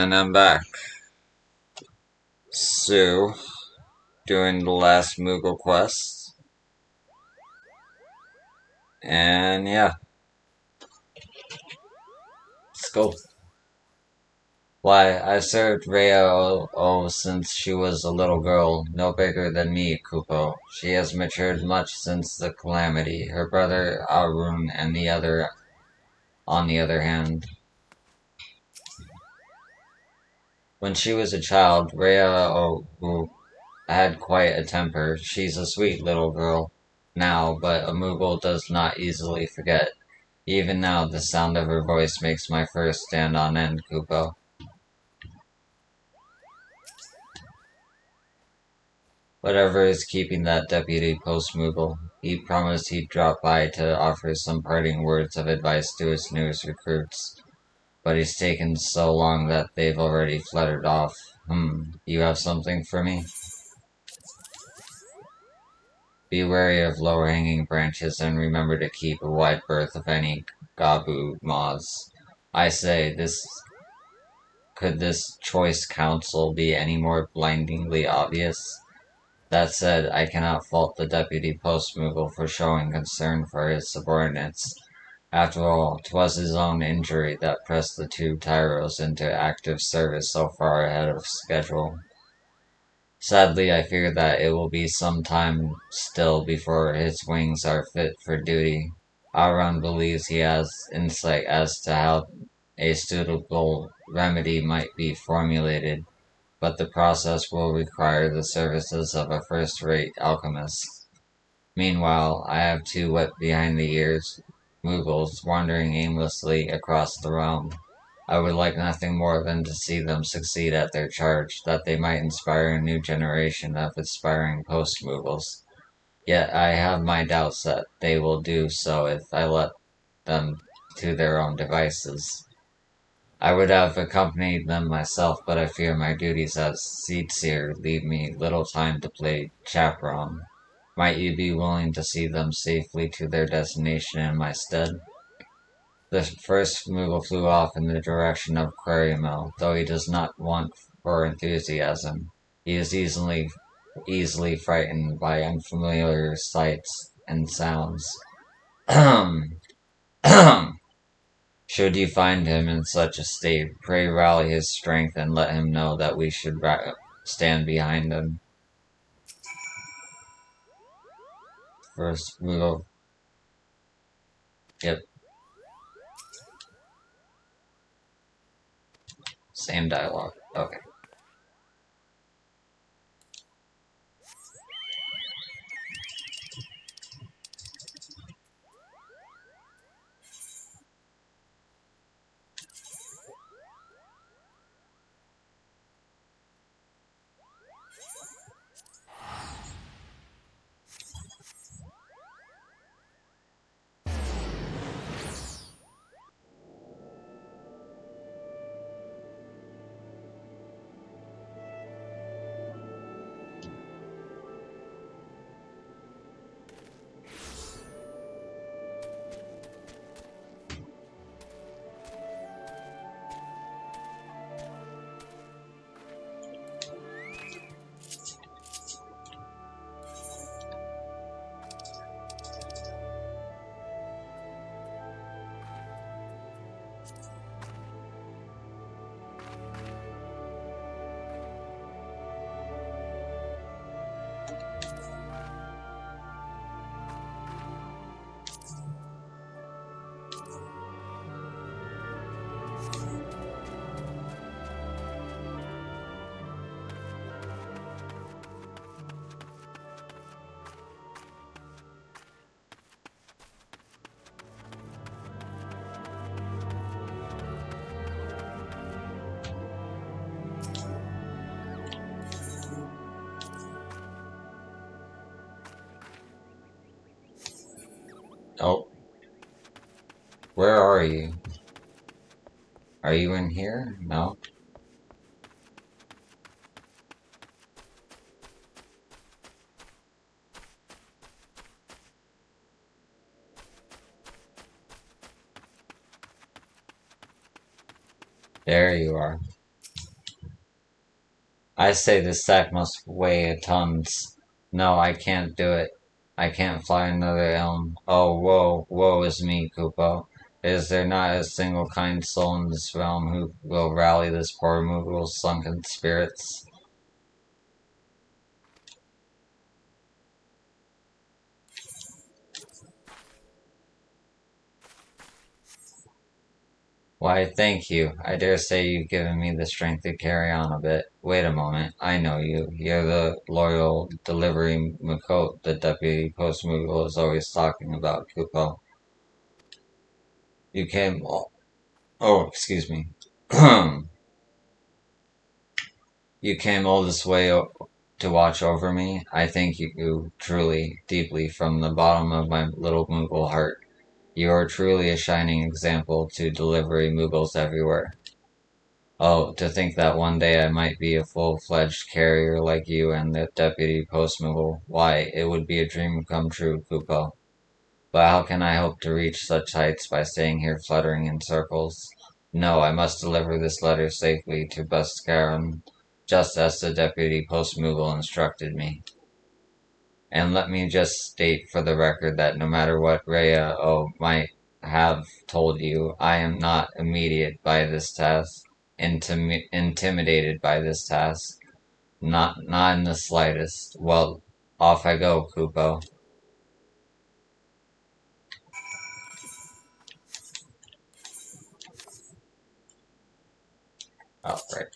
And I'm back. So, doing the last Moogle quest. And yeah, let's go. Why, I served Rhea since she was a little girl, no bigger than me, Kupo. She has matured much since the calamity. Her brother Arun on the other hand. When she was a child, Rhea had quite a temper. She's a sweet little girl now, but a Moogle does not easily forget. Even now, the sound of her voice makes my fur stand on end, Kupo. Whatever is keeping that deputy post Moogle. He promised he'd drop by to offer some parting words of advice to his newest recruits. But he's taken so long that they've already fluttered off. You have something for me? Be wary of lower-hanging branches and remember to keep a wide berth of any Gabu moths. I say, could this choice counsel be any more blindingly obvious? That said, I cannot fault the deputy post-Moogle for showing concern for his subordinates. After all, 'twas his own injury that pressed the two Tyros into active service so far ahead of schedule. Sadly, I fear that it will be some time still before his wings are fit for duty. Auron believes he has insight as to how a suitable remedy might be formulated, but the process will require the services of a first-rate alchemist. Meanwhile, I have two wet behind the ears Moogles wandering aimlessly across the realm. I would like nothing more than to see them succeed at their charge, that they might inspire a new generation of aspiring post-Moogles. Yet I have my doubts that they will do so if I let them to their own devices. I would have accompanied them myself, but I fear my duties as Seed Seer leave me little time to play chaperone. Might you be willing to see them safely to their destination in my stead? The first Moogle flew off in the direction of Quarrymill, though he does not want for enthusiasm. He is easily frightened by unfamiliar sights and sounds. Should you find him in such a state, pray rally his strength and let him know that we should stand behind him. First, we go. Yep. Same dialogue. Okay. Oh, where are you? Are you in here? No? There you are. I say this sack must weigh tons. No, I can't do it. I can't fly another elm. Oh, woe is me, Kupo. Is there not a single kind soul in this realm who will rally this poor moogle's sunken spirits? Why, thank you. I dare say you've given me the strength to carry on a bit. Wait a moment. I know you. You're the loyal delivery Makot the deputy post Moogle is always talking about, Kupo. You came... Oh, excuse me. You came all this way to watch over me. I thank you truly, deeply, from the bottom of my little Moogle heart. You are truly a shining example to delivery Moogles everywhere. Oh, to think that one day I might be a full-fledged carrier like you and the deputy post-Moogle. Why, it would be a dream come true, Kupo. But how can I hope to reach such heights by staying here fluttering in circles? No, I must deliver this letter safely to Buscaron, just as the deputy post-Moogle instructed me. And let me just state for the record that no matter what Rhea might have told you, I am not intimidated by this task. Intimidated by this task. Not in the slightest. Well, off I go, Kupo. Oh, right.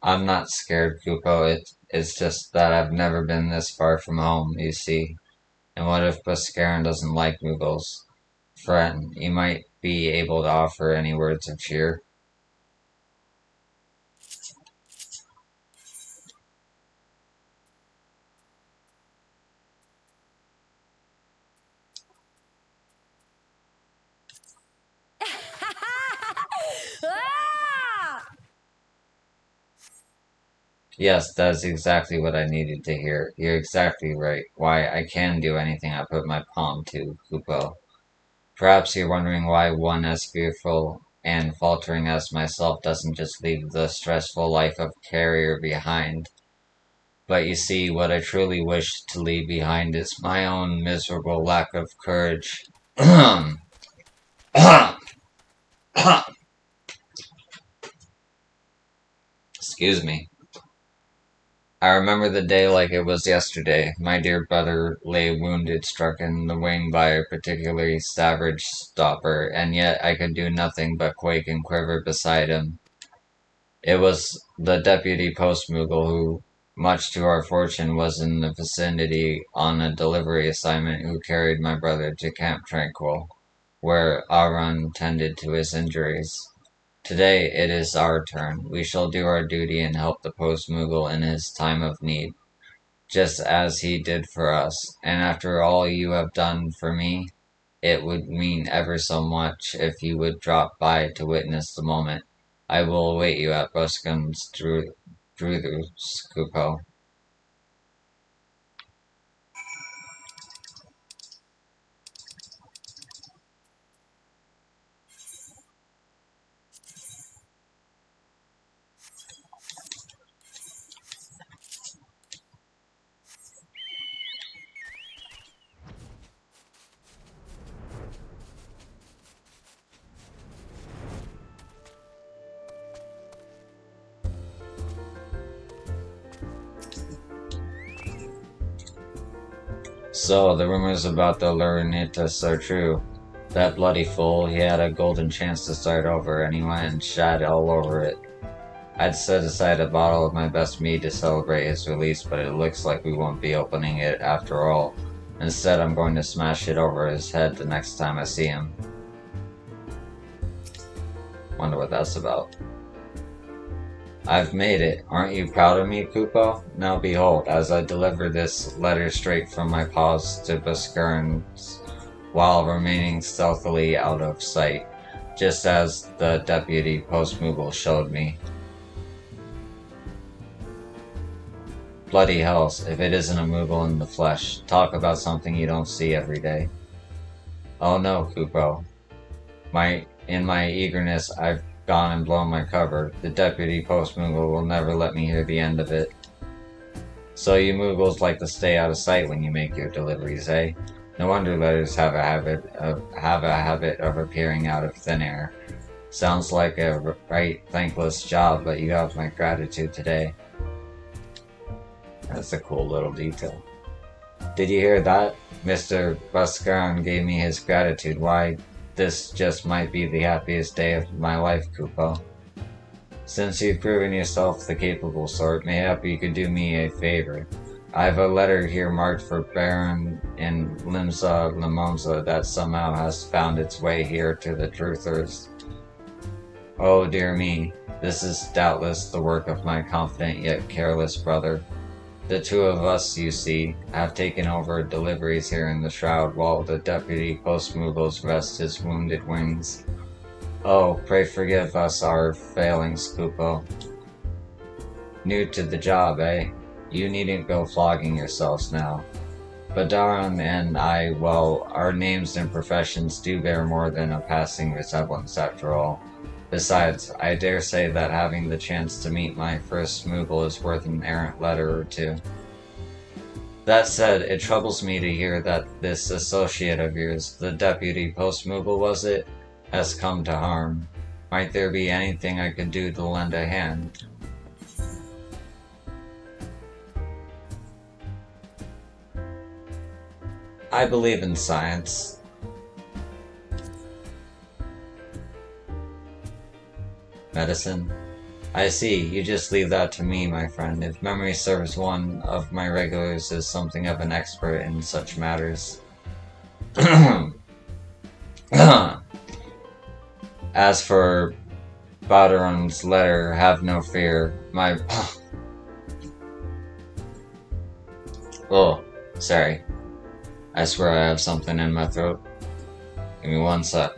I'm not scared, Kupo. It's just that I've never been this far from home, you see. And what if Buscaron doesn't like Moogles? Friend, you might be able to offer any words of cheer. Yes, that's exactly what I needed to hear. You're exactly right. Why, I can do anything I put my palm to, Kupo. Perhaps you're wondering why one as fearful and faltering as myself doesn't just leave the stressful life of carrier behind. But you see, what I truly wish to leave behind is my own miserable lack of courage. Excuse me. I remember the day like it was yesterday. My dear brother lay wounded, struck in the wing by a particularly savage stalker, and yet I could do nothing but quake and quiver beside him. It was the deputy post-Moogle who, much to our fortune, was in the vicinity on a delivery assignment who carried my brother to Camp Tranquil, where Arun tended to his injuries. Today it is our turn. We shall do our duty and help the post-Moogle in his time of need, just as he did for us. And after all you have done for me, it would mean ever so much if you would drop by to witness the moment. I will await you at Buscan's Druthers, Kupo. So, the rumors about the Lurinitas are true. That bloody fool, he had a golden chance to start over, and he went and shat all over it. I'd set aside a bottle of my best mead to celebrate his release, but it looks like we won't be opening it after all. Instead, I'm going to smash it over his head the next time I see him. Wonder what that's about. I've made it. Aren't you proud of me, Kupo? Now behold, as I deliver this letter straight from my paws to Buscarin's, while remaining stealthily out of sight, just as the deputy post-moogle showed me. Bloody hells, if it isn't a moogle in the flesh. Talk about something you don't see every day. Oh no, Kupo. In my eagerness, I've gone and blown my cover. The deputy post-moogle will never let me hear the end of it. So you moogles like to stay out of sight when you make your deliveries, eh? No wonder letters have a habit of appearing out of thin air. Sounds like a right thankless job, but you have my gratitude today. That's a cool little detail. Did you hear that? Mr. Buscarin gave me his gratitude. Why, this just might be the happiest day of my life, Kupo. Since you've proven yourself the capable sort, mayhap you could do me a favor. I have a letter here marked for Baron in Limsa Limonza that somehow has found its way here to the truthers. Oh dear me, this is doubtless the work of my confident yet careless brother. The two of us, you see, have taken over deliveries here in the Shroud while the deputy post-moogles rest his wounded wings. Oh, pray forgive us our failings, Kupo. New to the job, eh? You needn't go flogging yourselves now. Badaran and I, well, our names and professions do bear more than a passing resemblance after all. Besides, I dare say that having the chance to meet my first moogle is worth an errant letter or two. That said, it troubles me to hear that this associate of yours, the deputy post-moogle was it, has come to harm. Might there be anything I could do to lend a hand? I believe in science. Medicine? I see, you just leave that to me, my friend. If memory serves, one of my regulars is something of an expert in such matters. As for Badaran's letter, have no fear. Oh, sorry. I swear I have something in my throat. Give me one sec.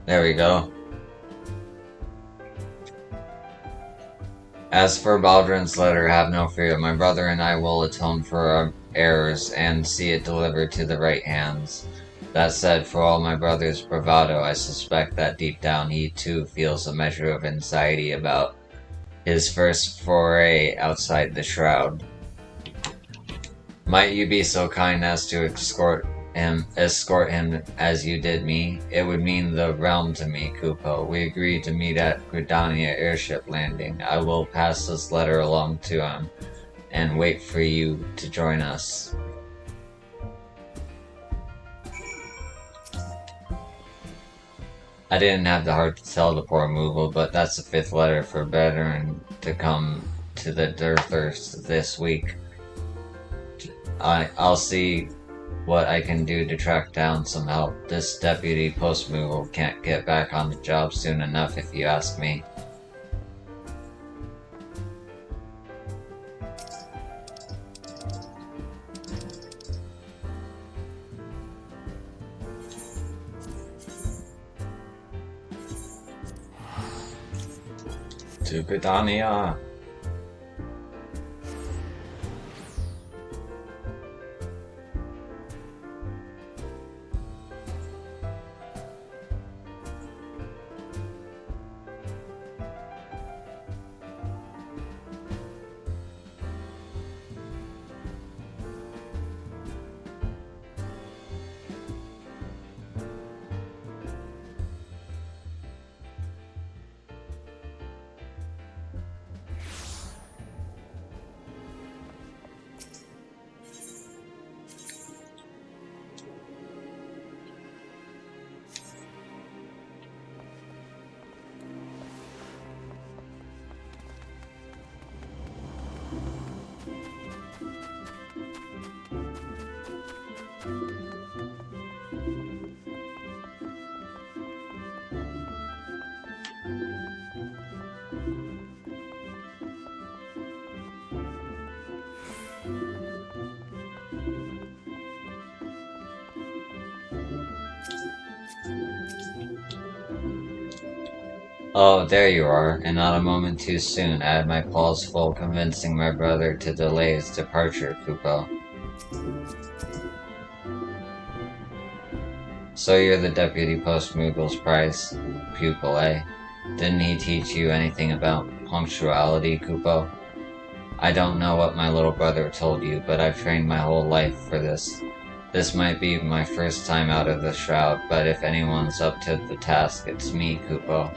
There we go. As for Baldrin's letter, have no fear. My brother and I will atone for our errors and see it delivered to the right hands. That said, for all my brother's bravado, I suspect that deep down he too feels a measure of anxiety about his first foray outside the Shroud. Might you be so kind as to escort him as you did me? It would mean the realm to me, Kupo. We agreed to meet at Gridania airship landing. I will pass this letter along to him and wait for you to join us. I didn't have the heart to tell the poor moogle, but that's the 5th letter for veteran to come to the Durthers this week. I'll see what I can do to track down some help. This deputy post-moogle can't get back on the job soon enough if you ask me. To Gridania. Oh, there you are, and not a moment too soon. I had my paws full convincing my brother to delay his departure, Kupo. So you're the Deputy Post Moogle's prize pupil, eh? Didn't he teach you anything about punctuality, Kupo? I don't know what my little brother told you, but I've trained my whole life for this. This might be my first time out of the shroud, but if anyone's up to the task, it's me, Kupo.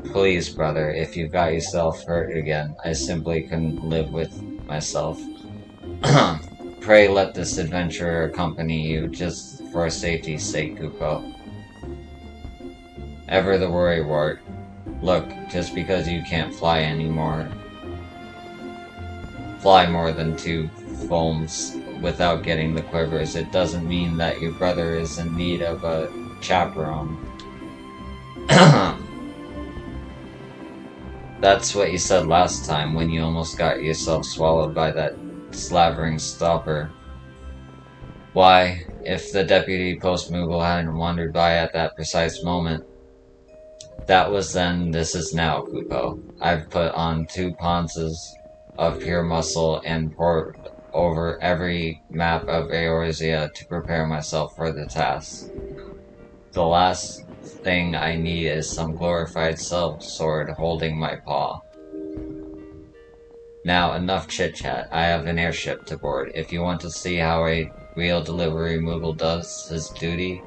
Please, brother, if you got yourself hurt again, I simply couldn't live with myself. Pray let this adventurer accompany you, just for safety's sake, Kupo. Ever the worrywart. Look, just because you can't fly more than 2 foams without getting the quivers, it doesn't mean that your brother is in need of a chaperone. That's what you said last time when you almost got yourself swallowed by that slavering stopper. Why, if the Deputy Post Moogle hadn't wandered by at that precise moment. That was then, this is now, Kupo. I've put on 2 ponces of pure muscle and pored over every map of Eorzea to prepare myself for the task. The last thing I need is some glorified sword holding my paw. Now, enough chit-chat. I have an airship to board. If you want to see how a real delivery Moogle does his duty,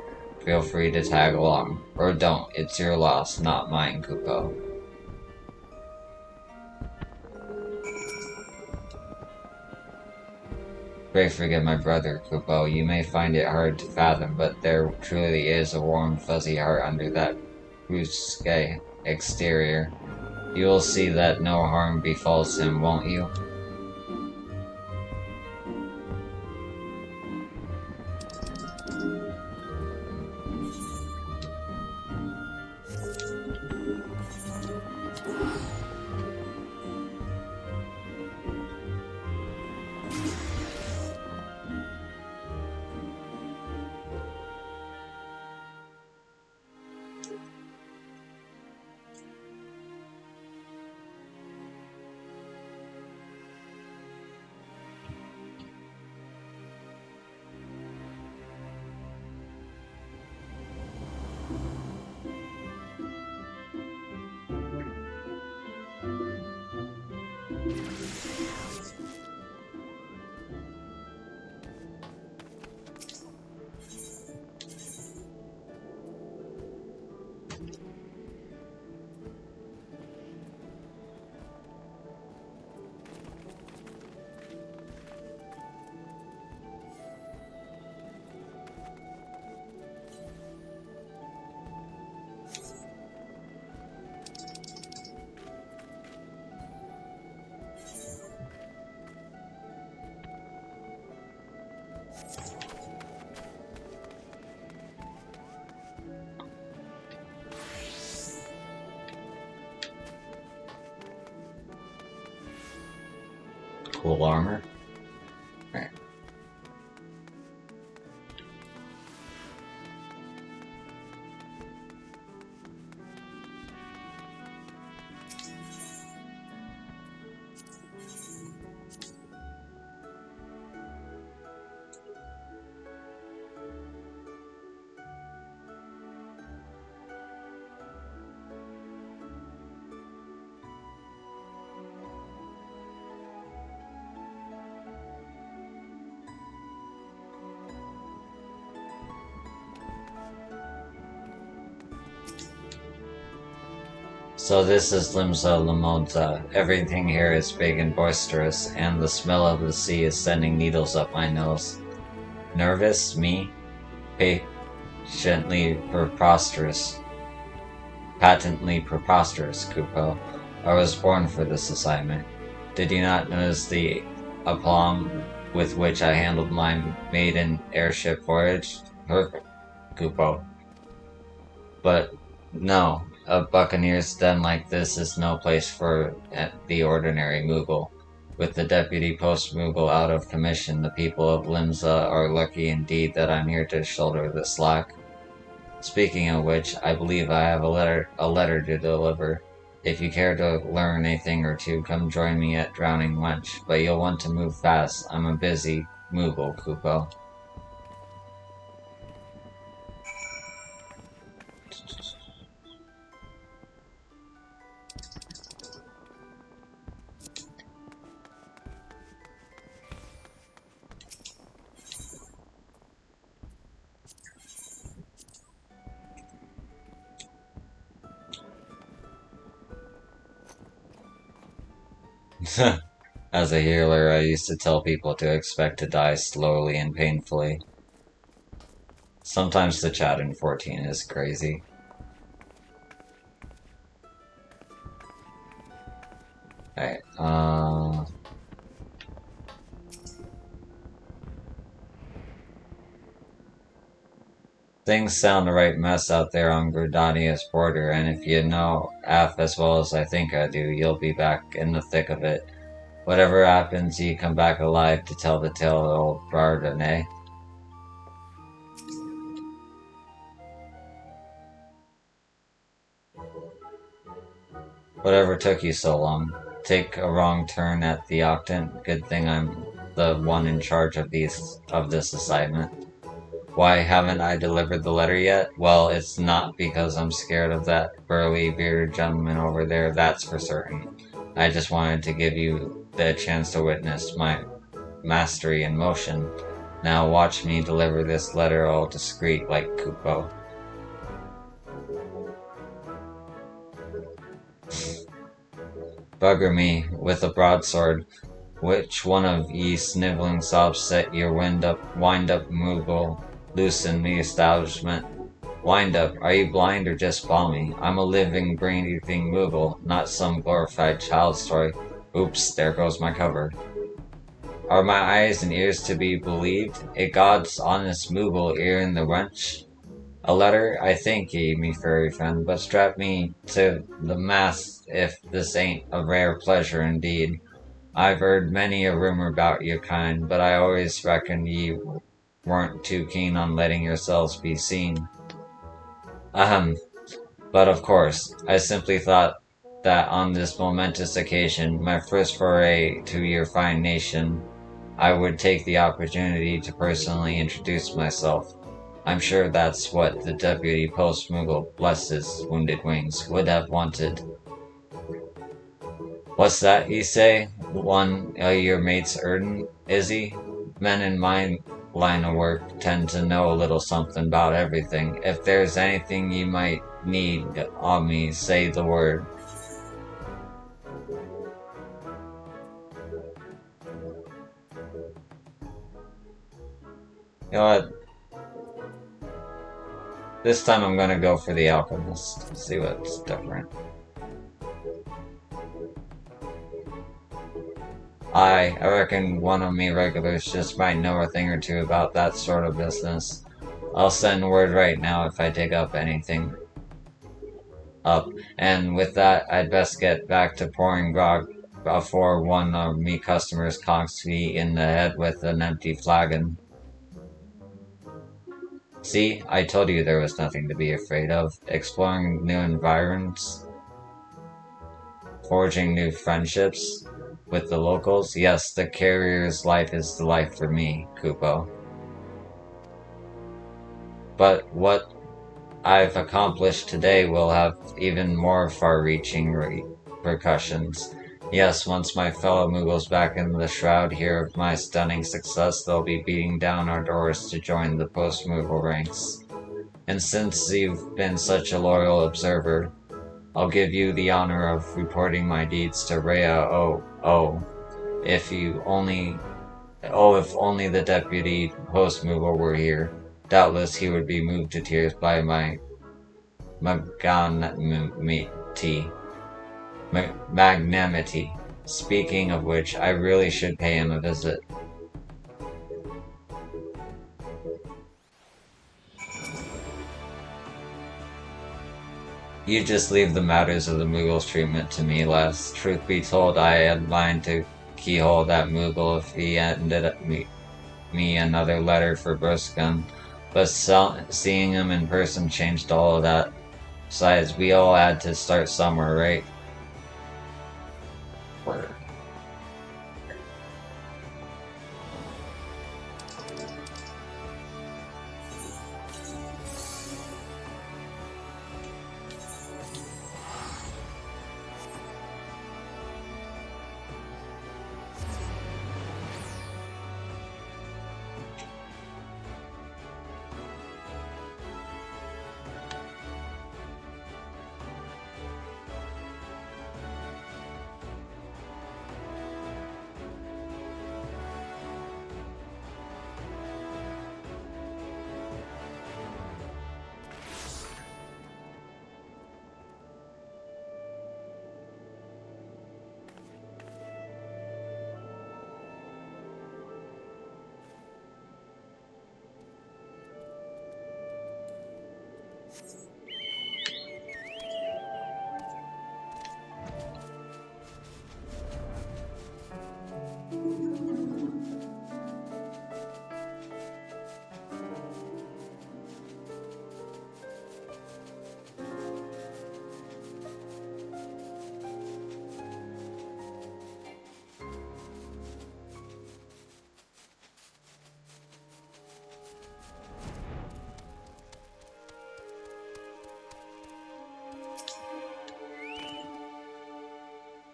feel free to tag along. Or don't. It's your loss, not mine, Kupo. Pray forgive my brother, Kupo. You may find it hard to fathom, but there truly is a warm, fuzzy heart under that brusque exterior. You will see that no harm befalls him, won't you? Cool armor. Alright. So this is Limsa Lamodza. Everything here is big and boisterous, and the smell of the sea is sending needles up my nose. Nervous? Me? Patently preposterous, Kupo. I was born for this assignment. Did you not notice the aplomb with which I handled my maiden airship voyage? Perfect, Kupo. But no, a buccaneer's den like this is no place for the ordinary Moogle. With the Deputy Post Moogle out of commission, the people of Limsa are lucky indeed that I'm here to shoulder the slack. Speaking of which, I believe I have a letter to deliver. If you care to learn a thing or two, come join me at Drowning Wench, but you'll want to move fast. I'm a busy moogle, Kupo. As a healer, I used to tell people to expect to die slowly and painfully. Sometimes the chat in 14 is crazy. Alright, things sound a right mess out there on Gridania's border, and if you know Af as well as I think I do, you'll be back in the thick of it. Whatever happens, you come back alive to tell the tale of old Barden, eh? Whatever took you so long? Take a wrong turn at the Octant? Good thing I'm the one in charge of this assignment. Why haven't I delivered the letter yet? Well, it's not because I'm scared of that burly bearded gentleman over there, that's for certain. I just wanted to give you the chance to witness my mastery in motion. Now watch me deliver this letter all discreet like Kupo. Bugger me, with a broadsword. Which one of ye sniveling sobs set your wind up moogle loose in the establishment? Wind up, are you blind or just balmy? I'm a living, breathing moogle, not some glorified child story. Oops, there goes my cover. Are my eyes and ears to be believed? A god's honest moogle ear in the wench? A letter? I thank ye, me furry friend, but strap me to the mast if this ain't a rare pleasure indeed. I've heard many a rumor about your kind, but I always reckoned ye weren't too keen on letting yourselves be seen. Ahem. But of course, I simply thought that on this momentous occasion, my first foray to your fine nation, I would take the opportunity to personally introduce myself. I'm sure that's what the Deputy Post Moogle, bless his wounded wings, would have wanted. What's that ye say? One of your mates Erden, is he? Men in my line of work tend to know a little something about everything. If there's anything you might need on me, say the word. You know what? This time I'm gonna go for the Alchemist. See what's different. I reckon one of me regulars just might know a thing or two about that sort of business. I'll send word right now if I dig up anything up. And with that, I'd best get back to pouring grog before one of me customers conks me in the head with an empty flagon. See, I told you there was nothing to be afraid of. Exploring new environments, forging new friendships with the locals. Yes, the carrier's life is the life for me, Kupo. But what I've accomplished today will have even more far-reaching repercussions. Yes, once my fellow Moogles back in the shroud hear of my stunning success, they'll be beating down our doors to join the post-Moogle ranks. And since you've been such a loyal observer, I'll give you the honor of reporting my deeds to Rhea. If only the Deputy Post-Moogle were here. Doubtless he would be moved to tears by my magnanimity. Speaking of which, I really should pay him a visit. You just leave the matters of the Moogle's treatment to me, lass. Truth be told, I had lined to keyhole that Moogle if he ended up me another letter for Bruscum, but seeing him in person changed all of that. Besides, we all had to start somewhere, right?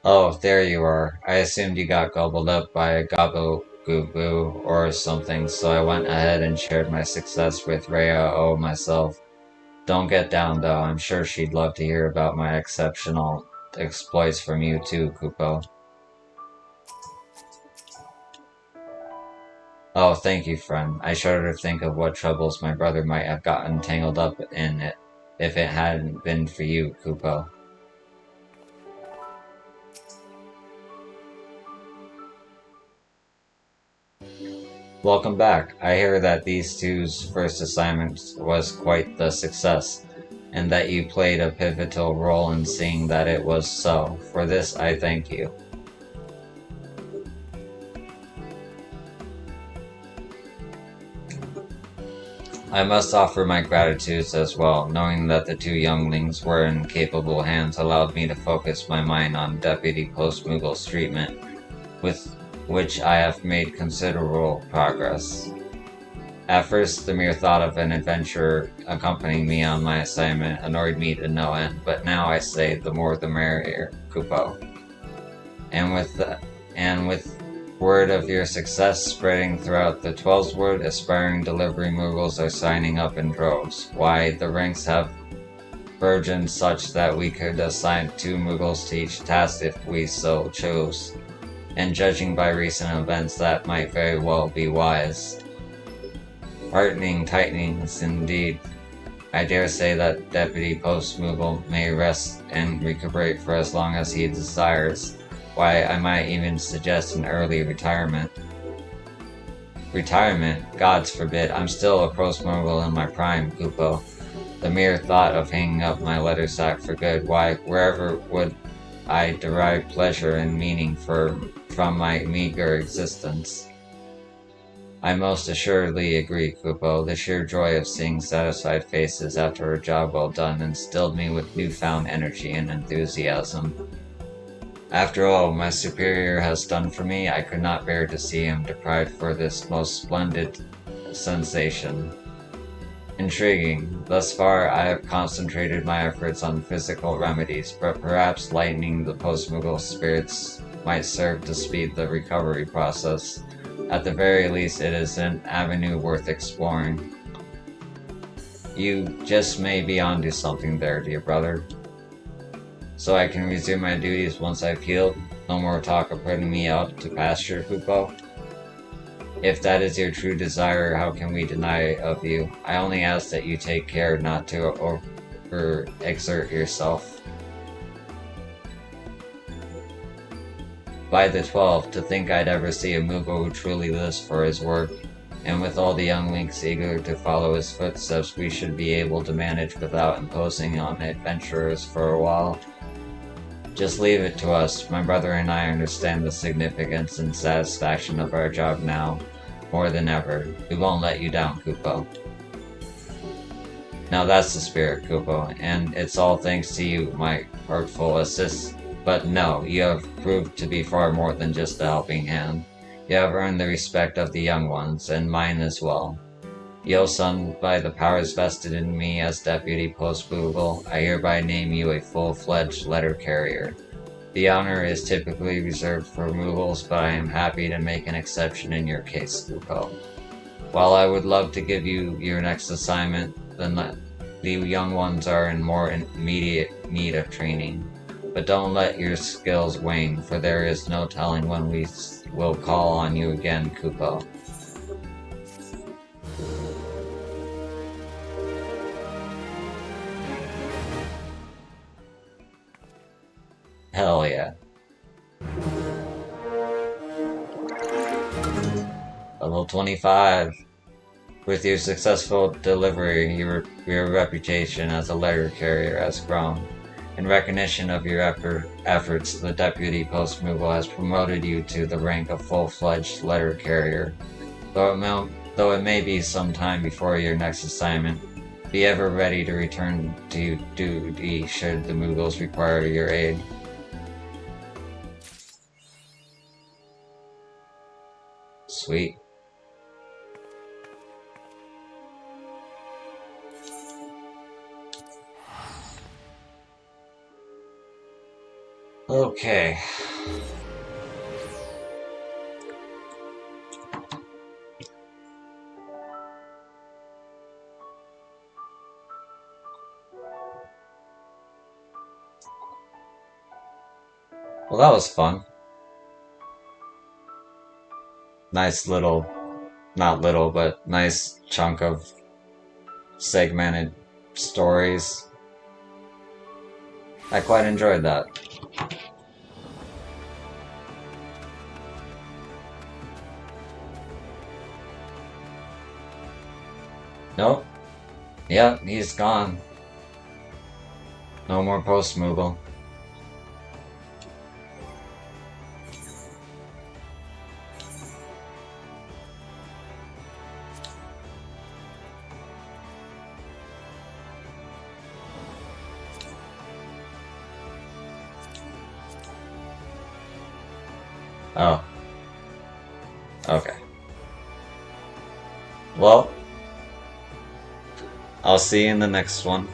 Oh, there you are. I assumed you got gobbled up by a gobble goo boo or something, so I went ahead and shared my success with Rhea O myself. Don't get down though, I'm sure she'd love to hear about my exceptional exploits from you too, Kupo. Oh, thank you, friend. I shudder to think of what troubles my brother might have gotten tangled up in it if it hadn't been for you, Kupo. Welcome back. I hear that these two's first assignment was quite the success, and that you played a pivotal role in seeing that it was so. For this, I thank you. I must offer my gratitude as well, knowing that the two younglings were in capable hands allowed me to focus my mind on Deputy Post Moogle's treatment, with which I have made considerable progress. At first, the mere thought of an adventurer accompanying me on my assignment annoyed me to no end, but now I say the more the merrier, Kupo. And with word of your success spreading throughout the 12's wood, aspiring delivery moogles are signing up in droves. Why, the ranks have burgeoned such that we could assign 2 moogles to each task if we so chose. And judging by recent events, that might very well be wise. Heartening tightenings indeed. I dare say that Deputy Post Moogle may rest and recuperate for as long as he desires. Why, I might even suggest an early retirement. Retirement? Gods forbid, I'm still a Post Moogle in my prime, Kupo. The mere thought of hanging up my letter sack for good, why, wherever would I derive pleasure and meaning from my meager existence? I most assuredly agree, Kupo. The sheer joy of seeing satisfied faces after a job well done instilled me with newfound energy and enthusiasm. After all my superior has done for me, I could not bear to see him deprived for this most splendid sensation. Intriguing. Thus far, I have concentrated my efforts on physical remedies, but perhaps lightening the post-Moogle spirits might serve to speed the recovery process. At the very least, it is an avenue worth exploring. You just may be onto something there, dear brother. So I can resume my duties once I've healed? No more talk of putting me out to pasture, Kupo? If that is your true desire, how can we deny of you? I only ask that you take care not to overexert yourself. By the 12, to think I'd ever see a Moogle who truly lives for his work, and with all the younglings eager to follow his footsteps, we should be able to manage without imposing on adventurers for a while. Just leave it to us. My brother and I understand the significance and satisfaction of our job now, more than ever. We won't let you down, Kupo. Now that's the spirit, Kupo, and it's all thanks to you, my artful assist. But no, you have proved to be far more than just a helping hand. You have earned the respect of the young ones, and mine as well. Yo-san, by the powers vested in me as Deputy Post Moogle, I hereby name you a full-fledged letter carrier. The honor is typically reserved for Moogles, but I am happy to make an exception in your case, Kupo. While I would love to give you your next assignment, the young ones are in more immediate need of training. But don't let your skills wane, for there is no telling when we will call on you again, Kupo. Hell yeah. Level 25. With your successful delivery, your reputation as a letter carrier has grown. In recognition of your efforts, the Deputy Post Moogle has promoted you to the rank of full-fledged letter carrier. Though it may be some time before your next assignment, be ever ready to return to duty should the Moogles require your aid. Sweet. Okay. Well, that was fun. Nice little, not little, but nice chunk of segmented stories. I quite enjoyed that. Nope. Yep, he's gone. No more Post Moogle. Oh. Okay. Well, I'll see you in the next one.